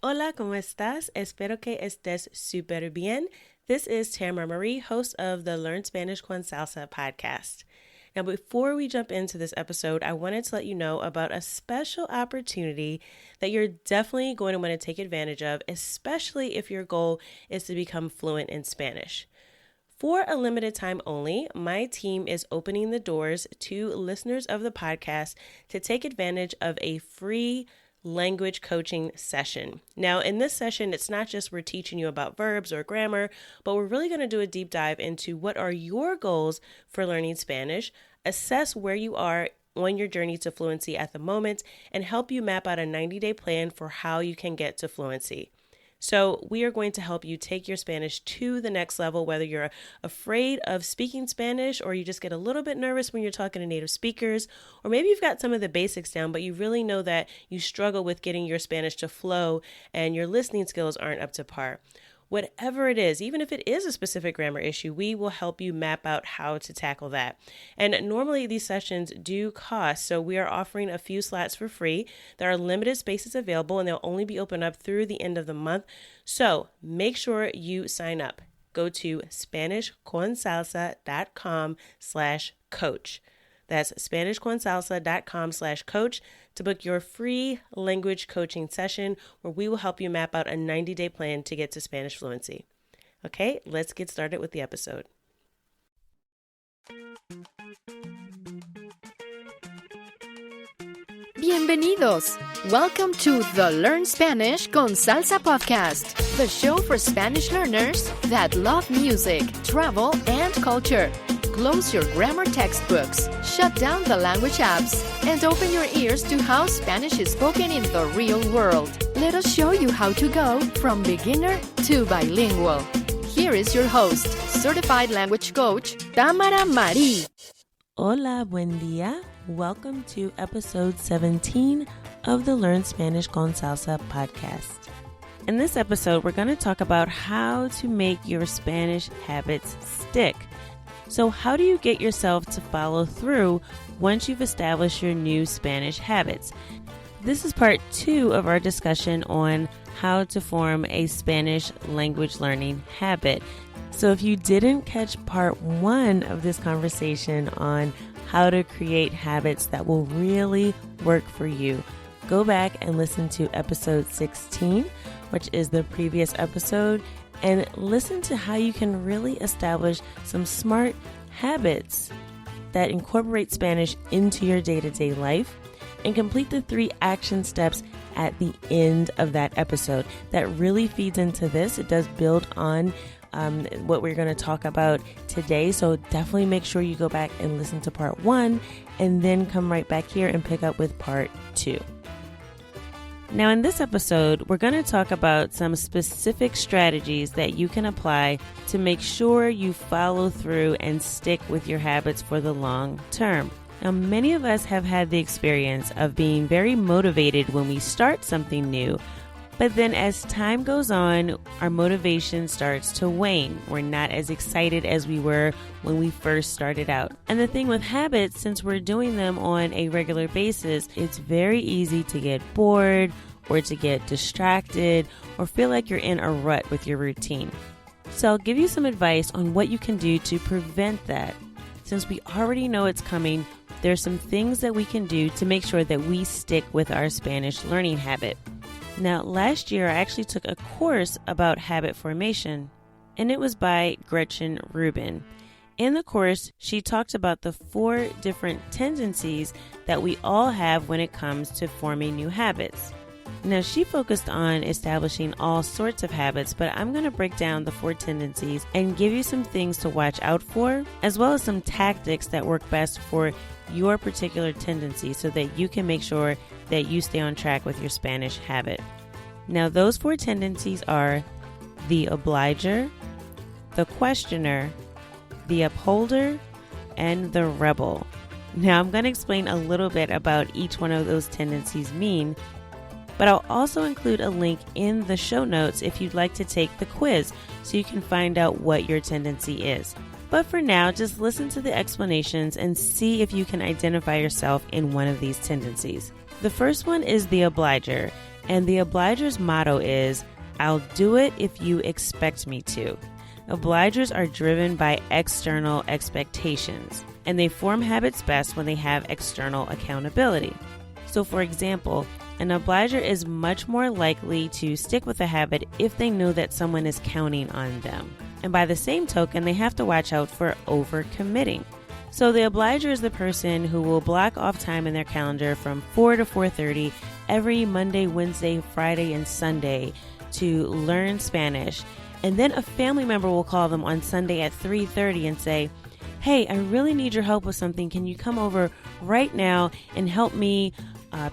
Hola, ¿cómo estás? Espero que estés súper bien. This is Tamara Marie, host of the Learn Spanish con Salsa podcast. Now, before we jump into this episode, I wanted to let you know about a special opportunity that you're definitely going to want to take advantage of, especially if your goal is to become fluent in Spanish. For a limited time only, my team is opening the doors to listeners of the podcast to take advantage of a free language coaching session. Now, in this session, it's not just we're teaching you about verbs or grammar, but we're really going to do a deep dive into what are your goals for learning Spanish, assess where you are on your journey to fluency at the moment, and help you map out a 90-day plan for how you can get to fluency. So we are going to help you take your Spanish to the next level, whether you're afraid of speaking Spanish or you just get a little bit nervous when you're talking to native speakers, or maybe you've got some of the basics down, but you really know that you struggle with getting your Spanish to flow and your listening skills aren't up to par. Whatever it is, even if it is a specific grammar issue, we will help you map out how to tackle that. And normally these sessions do cost, so we are offering a few slots for free. There are limited spaces available and they'll only be open up through the end of the month. So make sure you sign up. Go to SpanishConSalsa.com/coach. That's SpanishConSalsa.com/coach to book your free language coaching session where we will help you map out a 90-day plan to get to Spanish fluency. Okay, let's get started with the episode. Bienvenidos! Welcome to the Learn Spanish con Salsa podcast, the show for Spanish learners that love music, travel, and culture. Close your grammar textbooks, shut down the language apps, and open your ears to how Spanish is spoken in the real world. Let us show you how to go from beginner to bilingual. Here is your host, certified language coach, Tamara Marie. Hola, buen día. Welcome to episode 17 of the Learn Spanish con Salsa podcast. In this episode, we're going to talk about how to make your Spanish habits stick. So how do you get yourself to follow through once you've established your new Spanish habits? This is part 2 of our discussion on how to form a Spanish language learning habit. So if you didn't catch part 1 of this conversation on how to create habits that will really work for you, go back and listen to episode 16, which is the previous episode, and listen to how you can really establish some smart habits that incorporate Spanish into your day-to-day life, and complete the 3 action steps at the end of that episode. That really feeds into this. It does build on what we're going to talk about today. So definitely make sure you go back and listen to part 1 and then come right back here and pick up with part 2. Now, in this episode, we're going to talk about some specific strategies that you can apply to make sure you follow through and stick with your habits for the long term. Now, many of us have had the experience of being very motivated when we start something new, but then as time goes on, our motivation starts to wane. We're not as excited as we were when we first started out. And the thing with habits, since we're doing them on a regular basis, it's very easy to get bored or to get distracted or feel like you're in a rut with your routine. So I'll give you some advice on what you can do to prevent that. Since we already know it's coming, there's some things that we can do to make sure that we stick with our Spanish learning habit. Now, last year, I actually took a course about habit formation, and it was by Gretchen Rubin. In the course, she talked about the 4 different tendencies that we all have when it comes to forming new habits. Now, she focused on establishing all sorts of habits, but I'm going to break down the 4 tendencies and give you some things to watch out for, as well as some tactics that work best for your particular tendency so that you can make sure that you stay on track with your Spanish habit. Now, those 4 tendencies are the obliger, the questioner, the upholder, and the rebel. Now, I'm going to explain a little bit about each one of those tendencies mean, but I'll also include a link in the show notes if you'd like to take the quiz so you can find out what your tendency is. But for now, just listen to the explanations and see if you can identify yourself in one of these tendencies. The first one is the obliger. And the obliger's motto is, "I'll do it if you expect me to." Obligers are driven by external expectations, and they form habits best when they have external accountability. So for example, an obliger is much more likely to stick with a habit if they know that someone is counting on them. And by the same token, they have to watch out for overcommitting. So the obliger is the person who will block off time in their calendar from 4 to 4:30 every Monday, Wednesday, Friday, and Sunday to learn Spanish. And then a family member will call them on Sunday at 3:30 and say, "Hey, I really need your help with something. Can you come over right now and help me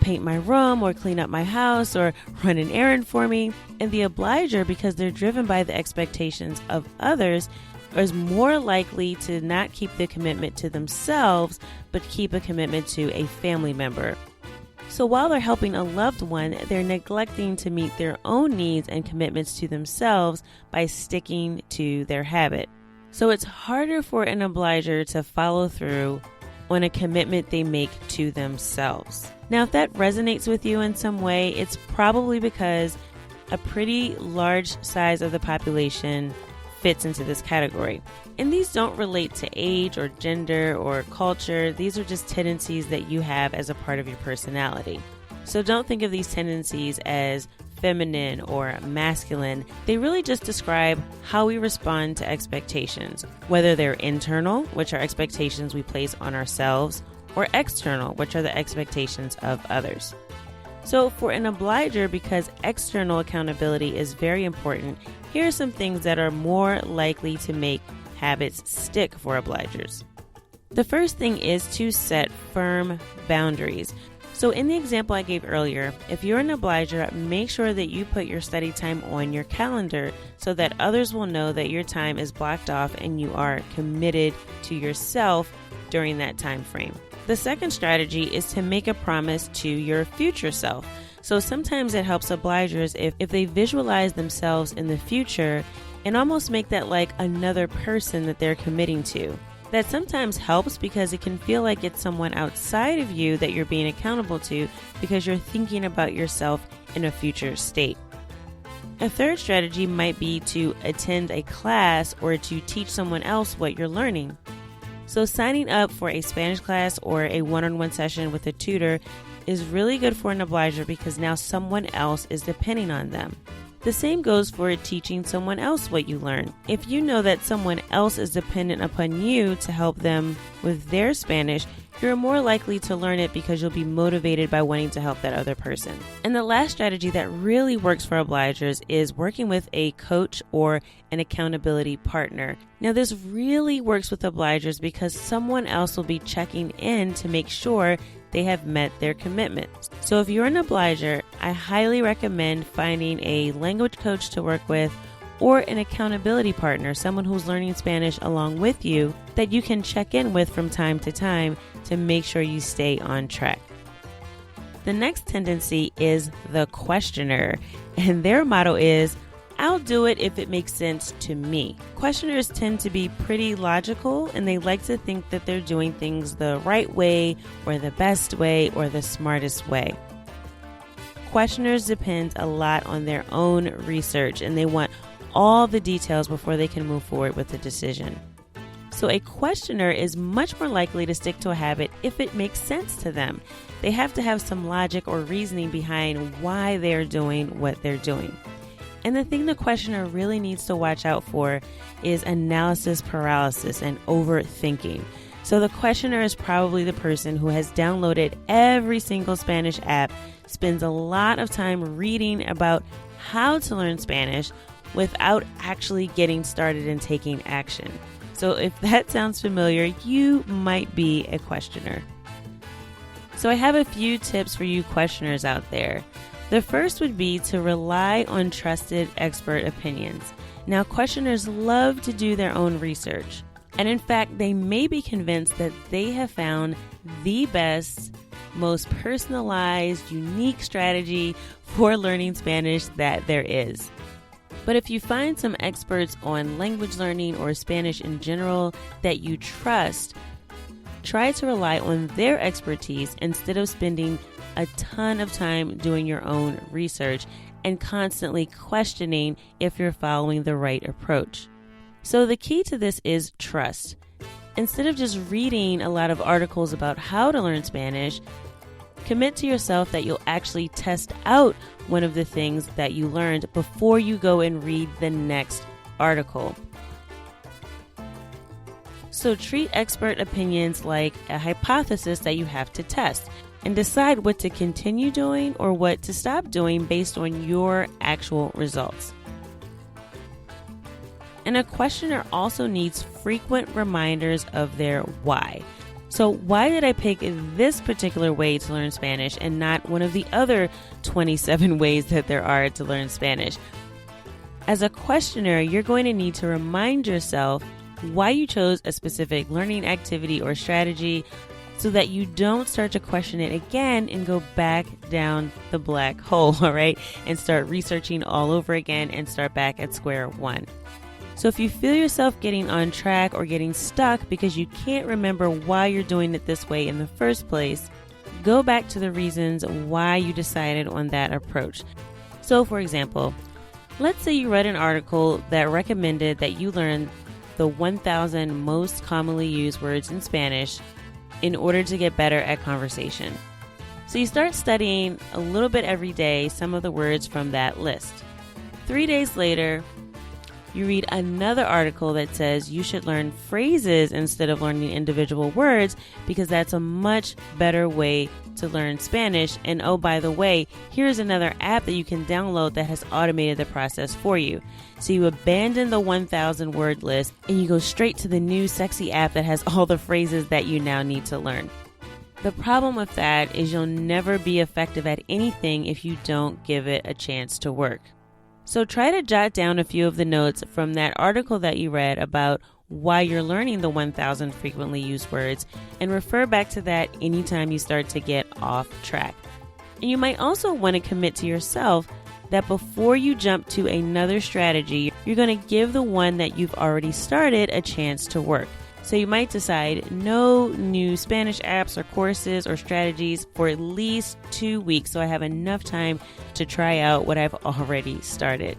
paint my room or clean up my house or run an errand for me?" And the obliger, because they're driven by the expectations of others, is more likely to not keep the commitment to themselves, but keep a commitment to a family member. So while they're helping a loved one, they're neglecting to meet their own needs and commitments to themselves by sticking to their habit. So it's harder for an obliger to follow through on a commitment they make to themselves. Now, if that resonates with you in some way, it's probably because a pretty large size of the population fits into this category. And these don't relate to age or gender or culture. These are just tendencies that you have as a part of your personality. So don't think of these tendencies as feminine or masculine. They really just describe how we respond to expectations, whether they're internal, which are expectations we place on ourselves, or external, which are the expectations of others. So for an obliger, because external accountability is very important, here are some things that are more likely to make habits stick for obligers. The first thing is to set firm boundaries. So in the example I gave earlier, if you're an obliger, make sure that you put your study time on your calendar so that others will know that your time is blocked off and you are committed to yourself during that time frame. The second strategy is to make a promise to your future self. So sometimes it helps obligers if they visualize themselves in the future and almost make that like another person that they're committing to. That sometimes helps because it can feel like it's someone outside of you that you're being accountable to because you're thinking about yourself in a future state. A third strategy might be to attend a class or to teach someone else what you're learning. So signing up for a Spanish class or a one-on-one session with a tutor is really good for an obliger because now someone else is depending on them. The same goes for teaching someone else what you learn. If you know that someone else is dependent upon you to help them with their Spanish, you're more likely to learn it because you'll be motivated by wanting to help that other person. And the last strategy that really works for obligers is working with a coach or an accountability partner. Now, this really works with obligers because someone else will be checking in to make sure they have met their commitments. So if you're an obliger, I highly recommend finding a language coach to work with or an accountability partner, someone who's learning Spanish along with you that you can check in with from time to time to make sure you stay on track. The next tendency is the questioner, and their motto is, "I'll do it if it makes sense to me." Questioners tend to be pretty logical, and they like to think that they're doing things the right way or the best way or the smartest way. Questioners depend a lot on their own research, and they want all the details before they can move forward with a decision. So a questioner is much more likely to stick to a habit if it makes sense to them. They have to have some logic or reasoning behind why they're doing what they're doing. And the thing the questioner really needs to watch out for is analysis paralysis and overthinking. So the questioner is probably the person who has downloaded every single Spanish app, spends a lot of time reading about how to learn Spanish without actually getting started and taking action. So if that sounds familiar, you might be a questioner. So I have a few tips for you questioners out there. The first would be to rely on trusted expert opinions. Now, questioners love to do their own research. And in fact, they may be convinced that they have found the best, most personalized, unique strategy for learning Spanish that there is. But if you find some experts on language learning or Spanish in general that you trust, try to rely on their expertise instead of spending a ton of time doing your own research and constantly questioning if you're following the right approach. So the key to this is trust. Instead of just reading a lot of articles about how to learn Spanish, commit to yourself that you'll actually test out one of the things that you learned before you go and read the next article. So treat expert opinions like a hypothesis that you have to test and decide what to continue doing or what to stop doing based on your actual results. And a questioner also needs frequent reminders of their why. So why did I pick this particular way to learn Spanish and not one of the other 27 ways that there are to learn Spanish? As a questioner, you're going to need to remind yourself why you chose a specific learning activity or strategy so that you don't start to question it again and go back down the black hole, all right? And start researching all over again and start back at square one. So if you feel yourself getting on track or getting stuck because you can't remember why you're doing it this way in the first place, go back to the reasons why you decided on that approach. So for example, let's say you read an article that recommended that you learn the 1,000 most commonly used words in Spanish in order to get better at conversation. So you start studying a little bit every day some of the words from that list. 3 days later, you read another article that says you should learn phrases instead of learning individual words because that's a much better way to learn Spanish. And oh, by the way, here's another app that you can download that has automated the process for you. So you abandon the 1,000 word list and you go straight to the new sexy app that has all the phrases that you now need to learn. The problem with that is you'll never be effective at anything if you don't give it a chance to work. So try to jot down a few of the notes from that article that you read about why you're learning the 1,000 frequently used words and refer back to that anytime you start to get off track. And you might also want to commit to yourself that before you jump to another strategy, you're going to give the one that you've already started a chance to work. So you might decide no new Spanish apps or courses or strategies for at least 2 weeks so I have enough time to try out what I've already started.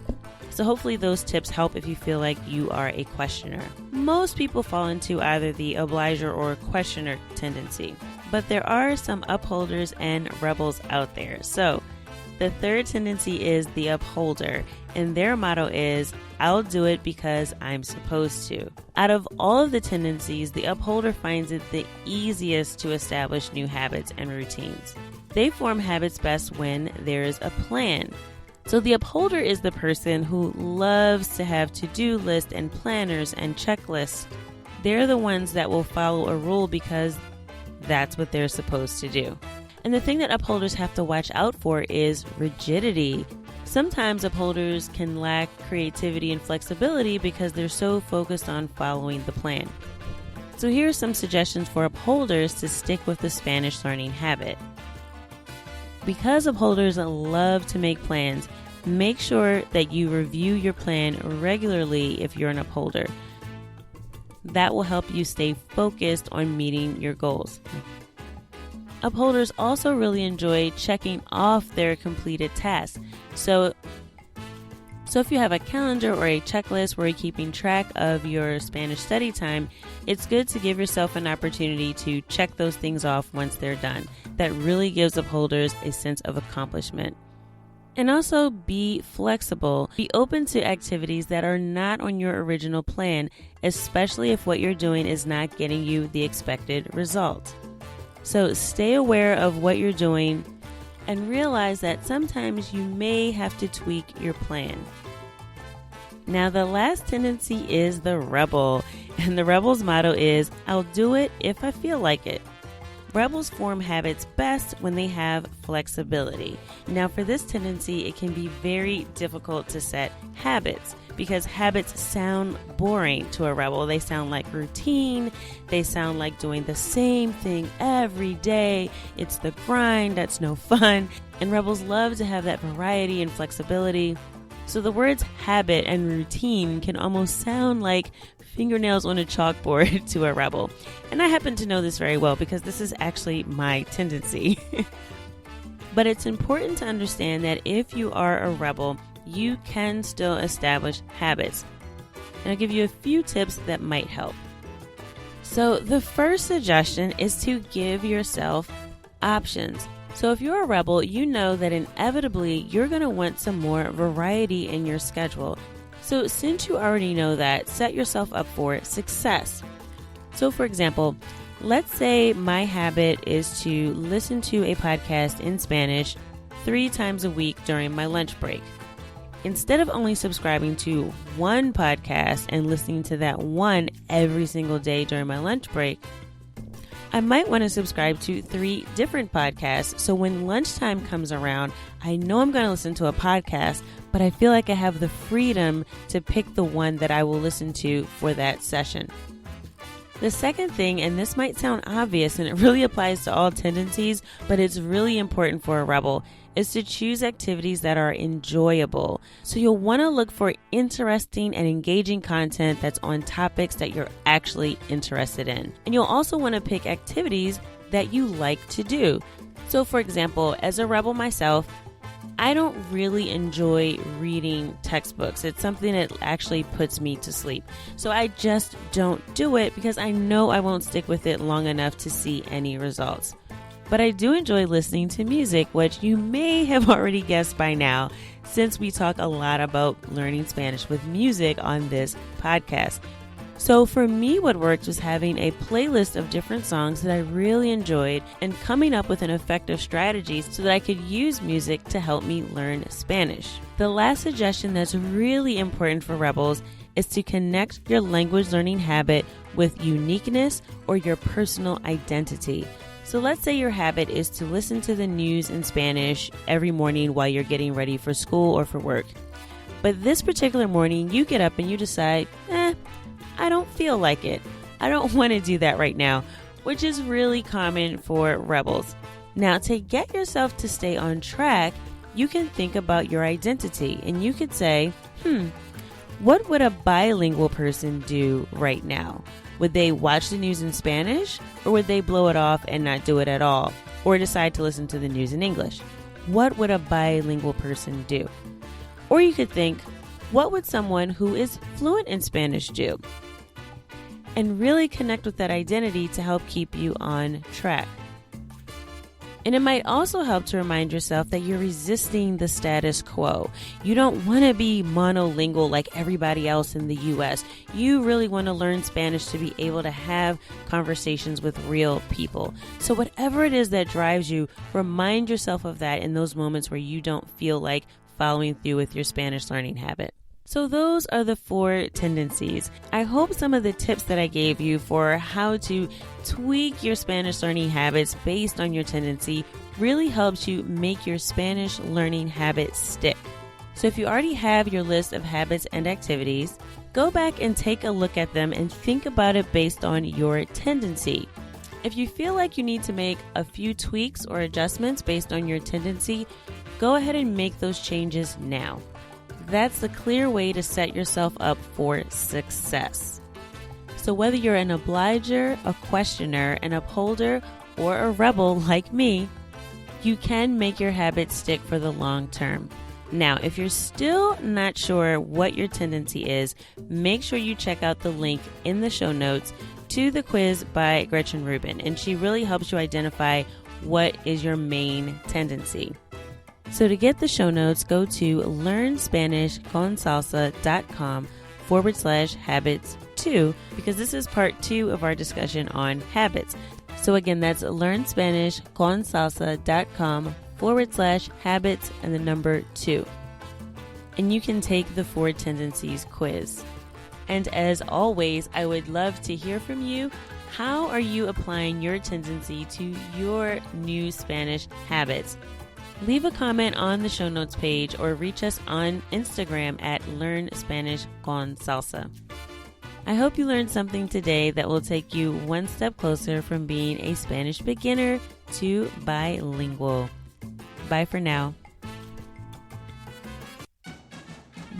So hopefully those tips help if you feel like you are a questioner. Most people fall into either the obliger or questioner tendency, but there are some upholders and rebels out there. So the third tendency is the upholder, and their motto is, I'll do it because I'm supposed to. Out of all of the tendencies, the upholder finds it the easiest to establish new habits and routines. They form habits best when there is a plan. So the upholder is the person who loves to have to-do lists and planners and checklists. They're the ones that will follow a rule because that's what they're supposed to do. And the thing that upholders have to watch out for is rigidity. Sometimes upholders can lack creativity and flexibility because they're so focused on following the plan. So here are some suggestions for upholders to stick with the Spanish learning habit. Because upholders love to make plans, make sure that you review your plan regularly if you're an upholder. That will help you stay focused on meeting your goals. Upholders also really enjoy checking off their completed tasks. So if you have a calendar or a checklist where you're keeping track of your Spanish study time, it's good to give yourself an opportunity to check those things off once they're done. That really gives upholders a sense of accomplishment. And also be flexible. Be open to activities that are not on your original plan, especially if what you're doing is not getting you the expected result. So stay aware of what you're doing and realize that sometimes you may have to tweak your plan. Now, the last tendency is the rebel, and the rebel's motto is, I'll do it if I feel like it. Rebels form habits best when they have flexibility. Now, for this tendency, it can be very difficult to set habits because habits sound boring to a rebel. They sound like routine. They sound like doing the same thing every day. It's the grind. That's no fun. And rebels love to have that variety and flexibility. So the words habit and routine can almost sound like fingernails on a chalkboard to a rebel. And I happen to know this very well because this is actually my tendency. But it's important to understand that if you are a rebel, you can still establish habits. And I'll give you a few tips that might help. So the first suggestion is to give yourself options. So if you're a rebel, you know that inevitably you're going to want some more variety in your schedule. So since you already know that, set yourself up for success. So for example, let's say my habit is to listen to a podcast in Spanish 3 times a week during my lunch break. Instead of only subscribing to one podcast and listening to that one every single day during my lunch break, I might want to subscribe to 3 different podcasts. So when lunchtime comes around, I know I'm going to listen to a podcast, but I feel like I have the freedom to pick the one that I will listen to for that session. The second thing, and this might sound obvious and it really applies to all tendencies, but it's really important for a rebel, is to choose activities that are enjoyable. So you'll want to look for interesting and engaging content that's on topics that you're actually interested in. And you'll also want to pick activities that you like to do. So for example, as a rebel myself, I don't really enjoy reading textbooks. It's something that actually puts me to sleep. So I just don't do it because I know I won't stick with it long enough to see any results. But I do enjoy listening to music, which you may have already guessed by now, since we talk a lot about learning Spanish with music on this podcast. So for me, what worked was having a playlist of different songs that I really enjoyed and coming up with an effective strategy so that I could use music to help me learn Spanish. The last suggestion that's really important for rebels is to connect your language learning habit with uniqueness or your personal identity. So let's say your habit is to listen to the news in Spanish every morning while you're getting ready for school or for work. But this particular morning, you get up and you decide, I don't feel like it. I don't want to do that right now, which is really common for rebels. Now, to get yourself to stay on track, you can think about your identity and you could say, what would a bilingual person do right now? Would they watch the news in Spanish, or would they blow it off and not do it at all, or decide to listen to the news in English? What would a bilingual person do? Or you could think, what would someone who is fluent in Spanish do? And really connect with that identity to help keep you on track. And it might also help to remind yourself that you're resisting the status quo. You don't want to be monolingual like everybody else in the U.S. You really want to learn Spanish to be able to have conversations with real people. So whatever it is that drives you, remind yourself of that in those moments where you don't feel like following through with your Spanish learning habit. So those are the 4 tendencies. I hope some of the tips that I gave you for how to tweak your Spanish learning habits based on your tendency really helps you make your Spanish learning habit stick. So if you already have your list of habits and activities, go back and take a look at them and think about it based on your tendency. If you feel like you need to make a few tweaks or adjustments based on your tendency, go ahead and make those changes now. That's the clear way to set yourself up for success. So whether you're an obliger, a questioner, an upholder, or a rebel like me, you can make your habits stick for the long term. Now, if you're still not sure what your tendency is, make sure you check out the link in the show notes to the quiz by Gretchen Rubin, and she really helps you identify what is your main tendency. So to get the show notes, go to learnspanishconsalsa.com/habits2 because this is part 2 of our discussion on habits. So again, that's learnspanishconsalsa.com/habits and the number 2. And you can take the 4 tendencies quiz. And as always, I would love to hear from you. How are you applying your tendency to your new Spanish habits? Leave a comment on the show notes page or reach us on Instagram at Learn Spanish con Salsa. I hope you learned something today that will take you one step closer from being a Spanish beginner to bilingual. Bye for now.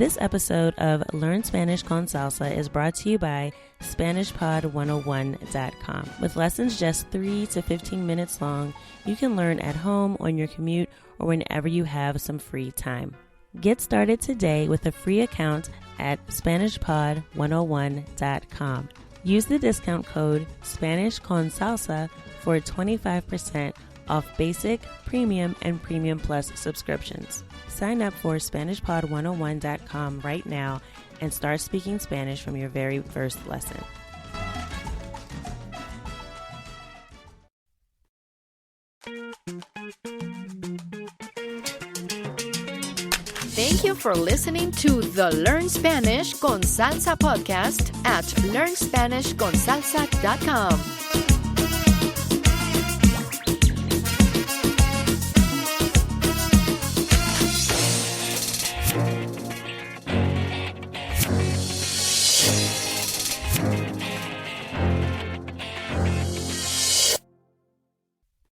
This episode of Learn Spanish con Salsa is brought to you by SpanishPod101.com. With lessons just 3 to 15 minutes long, you can learn at home, on your commute, or whenever you have some free time. Get started today with a free account at SpanishPod101.com. Use the discount code SpanishConSalsa for 25% off basic, premium, and premium plus subscriptions. Sign up for SpanishPod101.com right now and start speaking Spanish from your very first lesson. Thank you for listening to the Learn Spanish con Salsa podcast at LearnSpanishConSalsa.com.